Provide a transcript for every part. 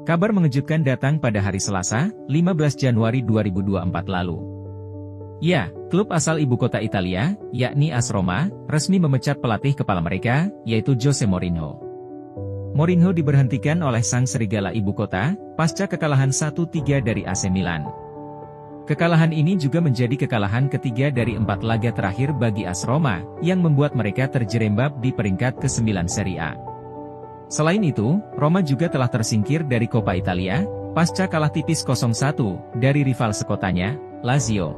Kabar mengejutkan datang pada hari Selasa, 15 Januari 2024 lalu. Ya, klub asal ibu kota Italia, yakni AS Roma, resmi memecat pelatih kepala mereka, yaitu Jose Mourinho. Mourinho diberhentikan oleh sang serigala ibu kota, pasca kekalahan 1-3 dari AC Milan. Kekalahan ini juga menjadi kekalahan ketiga dari 4 laga terakhir bagi AS Roma, yang membuat mereka terjerembab di peringkat ke-9 Serie A. Selain itu, Roma juga telah tersingkir dari Coppa Italia, pasca kalah tipis 0-1 dari rival sekotanya, Lazio.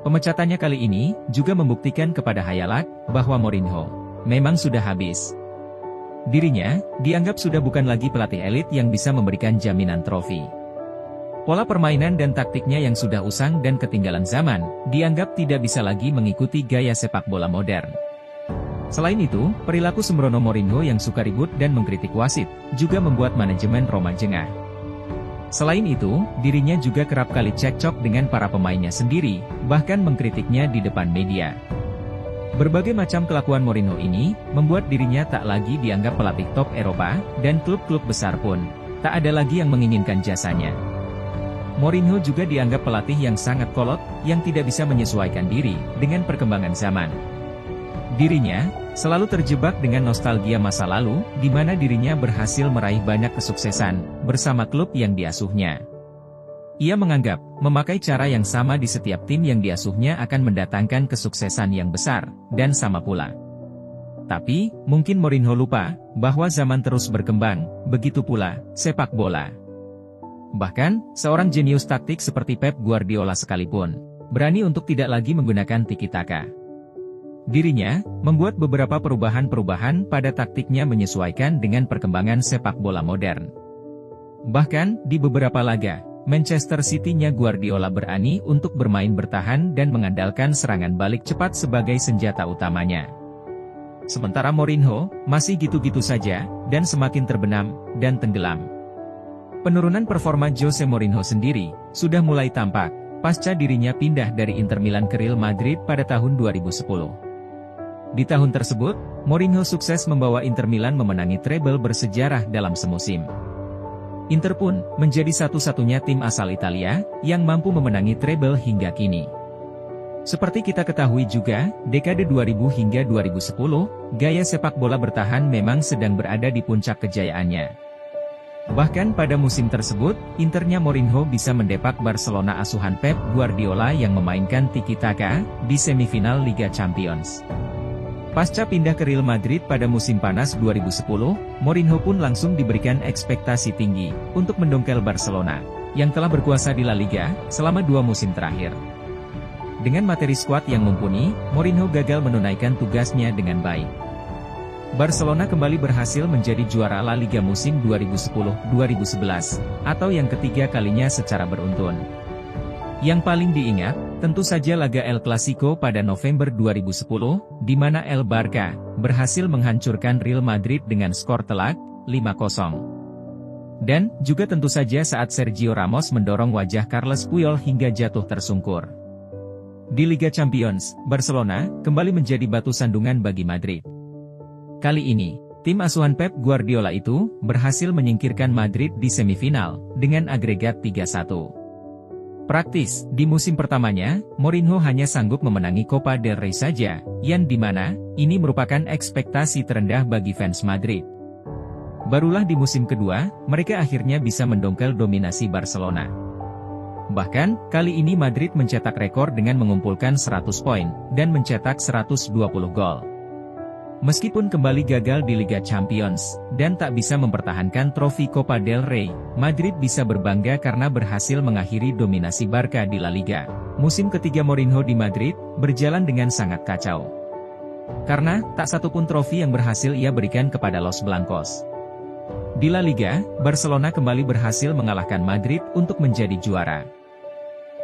Pemecatannya kali ini juga membuktikan kepada khayalak bahwa Mourinho memang sudah habis. Dirinya dianggap sudah bukan lagi pelatih elit yang bisa memberikan jaminan trofi. Pola permainan dan taktiknya yang sudah usang dan ketinggalan zaman, dianggap tidak bisa lagi mengikuti gaya sepak bola modern. Selain itu, perilaku sembrono Mourinho yang suka ribut dan mengkritik wasit, juga membuat manajemen Roma jengah. Selain itu, dirinya juga kerap kali cekcok dengan para pemainnya sendiri, bahkan mengkritiknya di depan media. Berbagai macam kelakuan Mourinho ini, membuat dirinya tak lagi dianggap pelatih top Eropa, dan klub-klub besar pun, tak ada lagi yang menginginkan jasanya. Mourinho juga dianggap pelatih yang sangat kolot, yang tidak bisa menyesuaikan diri dengan perkembangan zaman. Dirinya selalu terjebak dengan nostalgia masa lalu, di mana dirinya berhasil meraih banyak kesuksesan bersama klub yang diasuhnya. Ia menganggap, memakai cara yang sama di setiap tim yang diasuhnya akan mendatangkan kesuksesan yang besar, dan sama pula. Tapi, mungkin Mourinho lupa, bahwa zaman terus berkembang, begitu pula sepak bola. Bahkan, seorang jenius taktik seperti Pep Guardiola sekalipun, berani untuk tidak lagi menggunakan tiki-taka. Dirinya membuat beberapa perubahan-perubahan pada taktiknya menyesuaikan dengan perkembangan sepak bola modern. Bahkan, di beberapa laga, Manchester City-nya Guardiola berani untuk bermain bertahan dan mengandalkan serangan balik cepat sebagai senjata utamanya. Sementara Mourinho masih gitu-gitu saja, dan semakin terbenam dan tenggelam. Penurunan performa Jose Mourinho sendiri sudah mulai tampak pasca dirinya pindah dari Inter Milan ke Real Madrid pada tahun 2010. Di tahun tersebut, Mourinho sukses membawa Inter Milan memenangi treble bersejarah dalam semusim. Inter pun menjadi satu-satunya tim asal Italia yang mampu memenangi treble hingga kini. Seperti kita ketahui juga, dekade 2000 hingga 2010, gaya sepak bola bertahan memang sedang berada di puncak kejayaannya. Bahkan pada musim tersebut, Internya Mourinho bisa mendepak Barcelona asuhan Pep Guardiola yang memainkan tiki-taka di semifinal Liga Champions. Pasca pindah ke Real Madrid pada musim panas 2010, Mourinho pun langsung diberikan ekspektasi tinggi untuk mendongkel Barcelona, yang telah berkuasa di La Liga selama 2 musim terakhir. Dengan materi skuad yang mumpuni, Mourinho gagal menunaikan tugasnya dengan baik. Barcelona kembali berhasil menjadi juara La Liga musim 2010-2011, atau yang ketiga kalinya secara beruntun. Yang paling diingat, tentu saja laga El Clasico pada November 2010, di mana El Barca berhasil menghancurkan Real Madrid dengan skor telak, 5-0. Dan, juga tentu saja saat Sergio Ramos mendorong wajah Carles Puyol hingga jatuh tersungkur. Di Liga Champions, Barcelona kembali menjadi batu sandungan bagi Madrid. Kali ini, tim asuhan Pep Guardiola itu berhasil menyingkirkan Madrid di semifinal dengan agregat 3-1. Praktis, di musim pertamanya, Mourinho hanya sanggup memenangi Copa del Rey saja, yang dimana, ini merupakan ekspektasi terendah bagi fans Madrid. Barulah di musim kedua, mereka akhirnya bisa mendongkel dominasi Barcelona. Bahkan, kali ini Madrid mencetak rekor dengan mengumpulkan 100 poin, dan mencetak 120 gol. Meskipun kembali gagal di Liga Champions, dan tak bisa mempertahankan trofi Copa del Rey, Madrid bisa berbangga karena berhasil mengakhiri dominasi Barca di La Liga. Musim ketiga Mourinho di Madrid, berjalan dengan sangat kacau. Karena, tak satupun trofi yang berhasil ia berikan kepada Los Blancos. Di La Liga, Barcelona kembali berhasil mengalahkan Madrid untuk menjadi juara.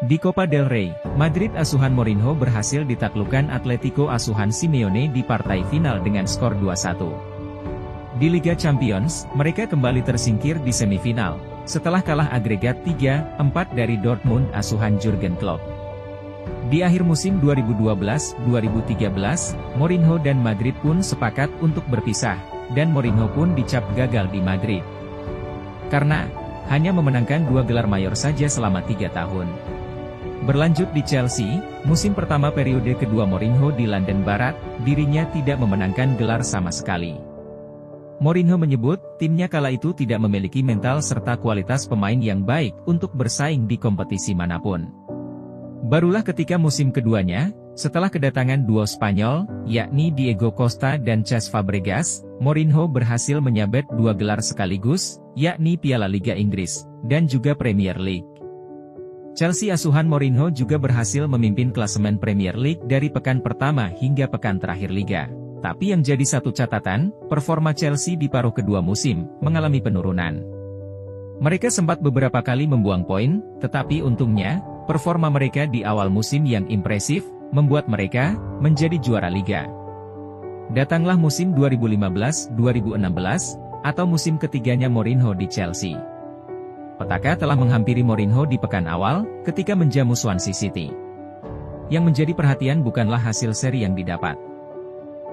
Di Copa del Rey, Madrid asuhan Mourinho berhasil ditaklukkan Atletico asuhan Simeone di partai final dengan skor 2-1. Di Liga Champions, mereka kembali tersingkir di semifinal, setelah kalah agregat 3-4 dari Dortmund asuhan Jurgen Klopp. Di akhir musim 2012-2013, Mourinho dan Madrid pun sepakat untuk berpisah, dan Mourinho pun dicap gagal di Madrid. Karena hanya memenangkan 2 gelar mayor saja selama 3 tahun. Berlanjut di Chelsea, musim pertama periode kedua Mourinho di London Barat, dirinya tidak memenangkan gelar sama sekali. Mourinho menyebut, timnya kala itu tidak memiliki mental serta kualitas pemain yang baik untuk bersaing di kompetisi manapun. Barulah ketika musim keduanya, setelah kedatangan duo Spanyol, yakni Diego Costa dan Cesc Fabregas, Mourinho berhasil menyabet 2 gelar sekaligus, yakni Piala Liga Inggris, dan juga Premier League. Chelsea asuhan Mourinho juga berhasil memimpin klasemen Premier League dari pekan pertama hingga pekan terakhir Liga. Tapi yang jadi satu catatan, performa Chelsea di paruh kedua musim, mengalami penurunan. Mereka sempat beberapa kali membuang poin, tetapi untungnya, performa mereka di awal musim yang impresif, membuat mereka menjadi juara Liga. Datanglah musim 2015-2016, atau musim ketiganya Mourinho di Chelsea. Petaka telah menghampiri Mourinho di pekan awal, ketika menjamu Swansea City. Yang menjadi perhatian bukanlah hasil seri yang didapat,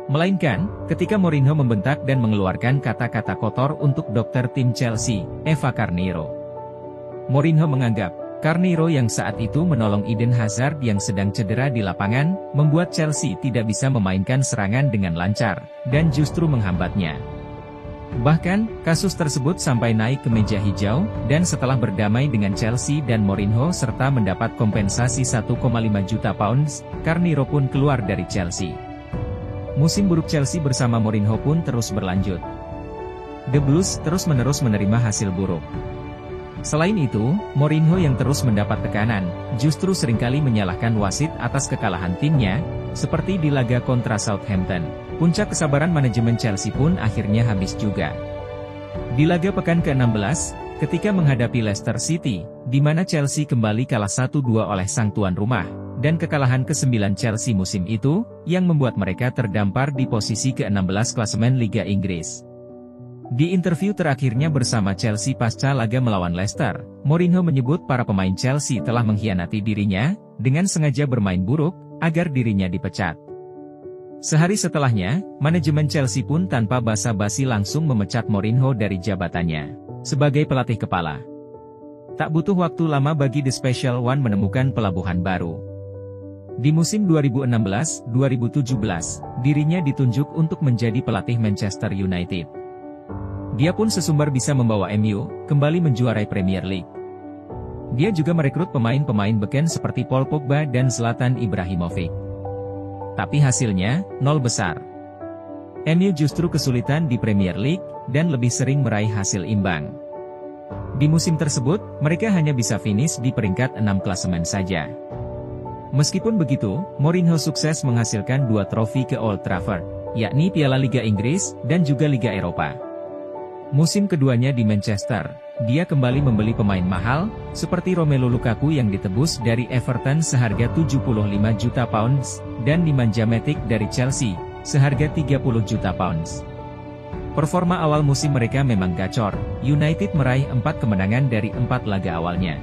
melainkan, ketika Mourinho membentak dan mengeluarkan kata-kata kotor untuk dokter tim Chelsea, Eva Carneiro. Mourinho menganggap, Carneiro yang saat itu menolong Eden Hazard yang sedang cedera di lapangan, membuat Chelsea tidak bisa memainkan serangan dengan lancar, dan justru menghambatnya. Bahkan, kasus tersebut sampai naik ke meja hijau, dan setelah berdamai dengan Chelsea dan Mourinho serta mendapat kompensasi 1,5 juta pounds, Carneiro pun keluar dari Chelsea. Musim buruk Chelsea bersama Mourinho pun terus berlanjut. The Blues terus-menerus menerima hasil buruk. Selain itu, Mourinho yang terus mendapat tekanan, justru seringkali menyalahkan wasit atas kekalahan timnya, seperti di laga kontra Southampton. Puncak kesabaran manajemen Chelsea pun akhirnya habis juga. Di laga pekan ke-16, ketika menghadapi Leicester City, di mana Chelsea kembali kalah 1-2 oleh sang tuan rumah, dan kekalahan ke-9 Chelsea musim itu, yang membuat mereka terdampar di posisi ke-16 klasemen Liga Inggris. Di interview terakhirnya bersama Chelsea pasca laga melawan Leicester, Mourinho menyebut para pemain Chelsea telah mengkhianati dirinya, dengan sengaja bermain buruk, agar dirinya dipecat. Sehari setelahnya, manajemen Chelsea pun tanpa basa-basi langsung memecat Mourinho dari jabatannya sebagai pelatih kepala. Tak butuh waktu lama bagi The Special One menemukan pelabuhan baru. Di musim 2016-2017, dirinya ditunjuk untuk menjadi pelatih Manchester United. Dia pun sesumbar bisa membawa MU kembali menjuarai Premier League. Dia juga merekrut pemain-pemain beken seperti Paul Pogba dan Zlatan Ibrahimovic. Tapi hasilnya, nol besar. MU justru kesulitan di Premier League, dan lebih sering meraih hasil imbang. Di musim tersebut, mereka hanya bisa finish di peringkat 6 klasemen saja. Meskipun begitu, Mourinho sukses menghasilkan 2 trofi ke Old Trafford, yakni Piala Liga Inggris, dan juga Liga Eropa. Musim keduanya di Manchester, dia kembali membeli pemain mahal, seperti Romelu Lukaku yang ditebus dari Everton seharga 75 juta pounds, dan Nemanja Matic dari Chelsea, seharga 30 juta pounds. Performa awal musim mereka memang gacor, United meraih 4 kemenangan dari 4 laga awalnya.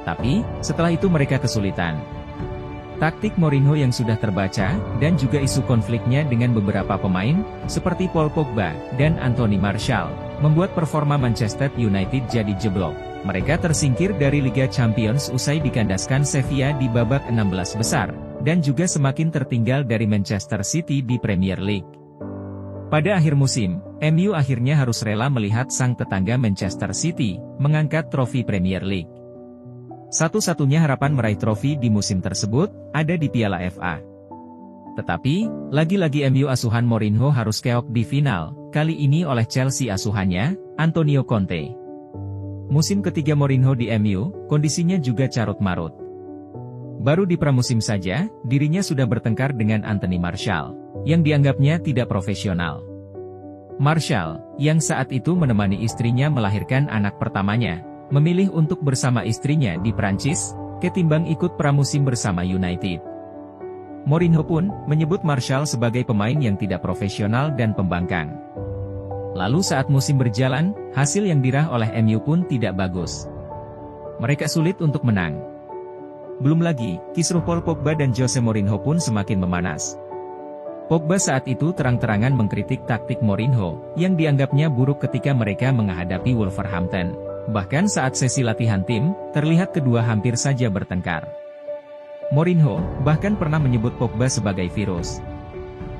Tapi, setelah itu mereka kesulitan. Taktik Mourinho yang sudah terbaca, dan juga isu konfliknya dengan beberapa pemain, seperti Paul Pogba dan Anthony Martial, membuat performa Manchester United jadi jeblok. Mereka tersingkir dari Liga Champions usai dikandaskan Sevilla di babak 16 besar, dan juga semakin tertinggal dari Manchester City di Premier League. Pada akhir musim, MU akhirnya harus rela melihat sang tetangga Manchester City mengangkat trofi Premier League. Satu-satunya harapan meraih trofi di musim tersebut, ada di Piala FA. Tetapi, lagi-lagi MU asuhan Mourinho harus keok di final, kali ini oleh Chelsea asuhannya, Antonio Conte. Musim ketiga Mourinho di MU, kondisinya juga carut-marut. Baru di pramusim saja, dirinya sudah bertengkar dengan Anthony Martial, yang dianggapnya tidak profesional. Martial, yang saat itu menemani istrinya melahirkan anak pertamanya, memilih untuk bersama istrinya di Prancis, ketimbang ikut pramusim bersama United. Mourinho pun menyebut Martial sebagai pemain yang tidak profesional dan pembangkang. Lalu saat musim berjalan, hasil yang diraih oleh MU pun tidak bagus. Mereka sulit untuk menang. Belum lagi, kisruh Paul Pogba dan Jose Mourinho pun semakin memanas. Pogba saat itu terang-terangan mengkritik taktik Mourinho, yang dianggapnya buruk ketika mereka menghadapi Wolverhampton. Bahkan saat sesi latihan tim, terlihat kedua hampir saja bertengkar. Mourinho bahkan pernah menyebut Pogba sebagai virus.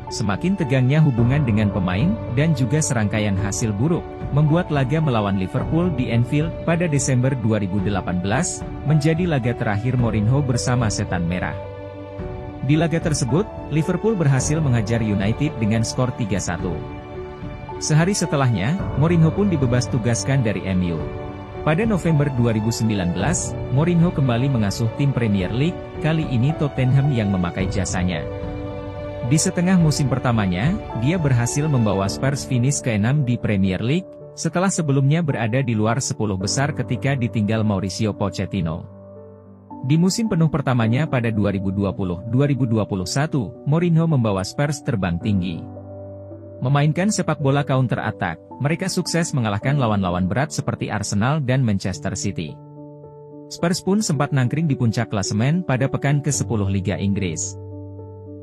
Semakin tegangnya hubungan dengan pemain, dan juga serangkaian hasil buruk, membuat laga melawan Liverpool di Anfield pada Desember 2018, menjadi laga terakhir Mourinho bersama Setan Merah. Di laga tersebut, Liverpool berhasil menghajar United dengan skor 3-1. Sehari setelahnya, Mourinho pun dibebas tugaskan dari MU. Pada November 2019, Mourinho kembali mengasuh tim Premier League, kali ini Tottenham yang memakai jasanya. Di setengah musim pertamanya, dia berhasil membawa Spurs finish ke-6 di Premier League, setelah sebelumnya berada di luar 10 besar ketika ditinggal Mauricio Pochettino. Di musim penuh pertamanya pada 2020-2021, Mourinho membawa Spurs terbang tinggi. Memainkan sepak bola counter-attack, mereka sukses mengalahkan lawan-lawan berat seperti Arsenal dan Manchester City. Spurs pun sempat nangkring di puncak klasemen pada pekan ke-10 Liga Inggris.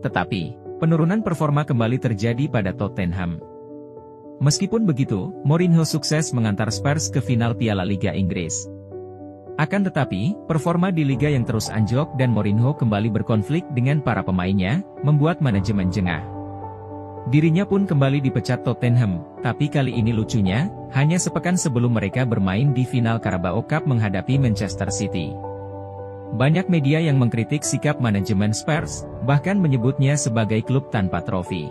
Tetapi, penurunan performa kembali terjadi pada Tottenham. Meskipun begitu, Mourinho sukses mengantar Spurs ke final Piala Liga Inggris. Akan tetapi, performa di liga yang terus anjlok dan Mourinho kembali berkonflik dengan para pemainnya, membuat manajemen jengah. Dirinya pun kembali dipecat Tottenham, tapi kali ini lucunya, hanya sepekan sebelum mereka bermain di final Carabao Cup menghadapi Manchester City. Banyak media yang mengkritik sikap manajemen Spurs, bahkan menyebutnya sebagai klub tanpa trofi.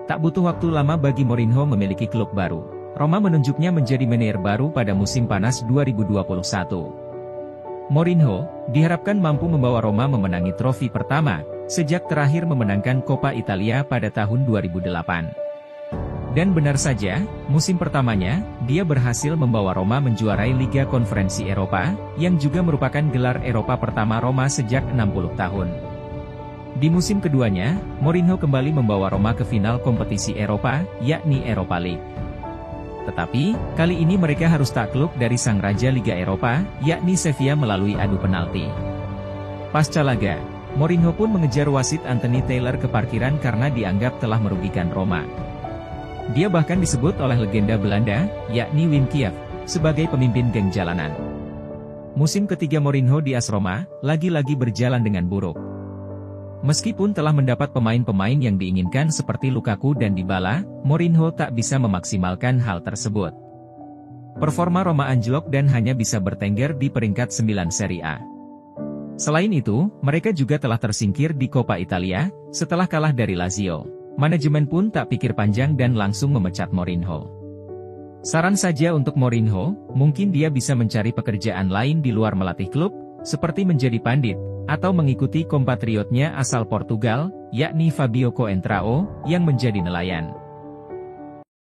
Tak butuh waktu lama bagi Mourinho memiliki klub baru. Roma menunjuknya menjadi manajer baru pada musim panas 2021. Mourinho diharapkan mampu membawa Roma memenangi trofi pertama, sejak terakhir memenangkan Coppa Italia pada tahun 2008. Dan benar saja, musim pertamanya, dia berhasil membawa Roma menjuarai Liga Konferensi Eropa, yang juga merupakan gelar Eropa pertama Roma sejak 60 tahun. Di musim keduanya, Mourinho kembali membawa Roma ke final kompetisi Eropa, yakni Europa League. Tetapi, kali ini mereka harus takluk dari sang raja Liga Eropa, yakni Sevilla melalui adu penalti. Pasca laga, Mourinho pun mengejar wasit Anthony Taylor ke parkiran karena dianggap telah merugikan Roma. Dia bahkan disebut oleh legenda Belanda, yakni Wim Kief, sebagai pemimpin geng jalanan. Musim ketiga Mourinho di AS Roma, lagi-lagi berjalan dengan buruk. Meskipun telah mendapat pemain-pemain yang diinginkan seperti Lukaku dan Dybala, Mourinho tak bisa memaksimalkan hal tersebut. Performa Roma anjlok dan hanya bisa bertengger di peringkat 9 Serie A. Selain itu, mereka juga telah tersingkir di Coppa Italia, setelah kalah dari Lazio. Manajemen pun tak pikir panjang dan langsung memecat Mourinho. Saran saja untuk Mourinho, mungkin dia bisa mencari pekerjaan lain di luar melatih klub, seperti menjadi pandit, atau mengikuti kompatriotnya asal Portugal, yakni Fabio Coentrao, yang menjadi nelayan.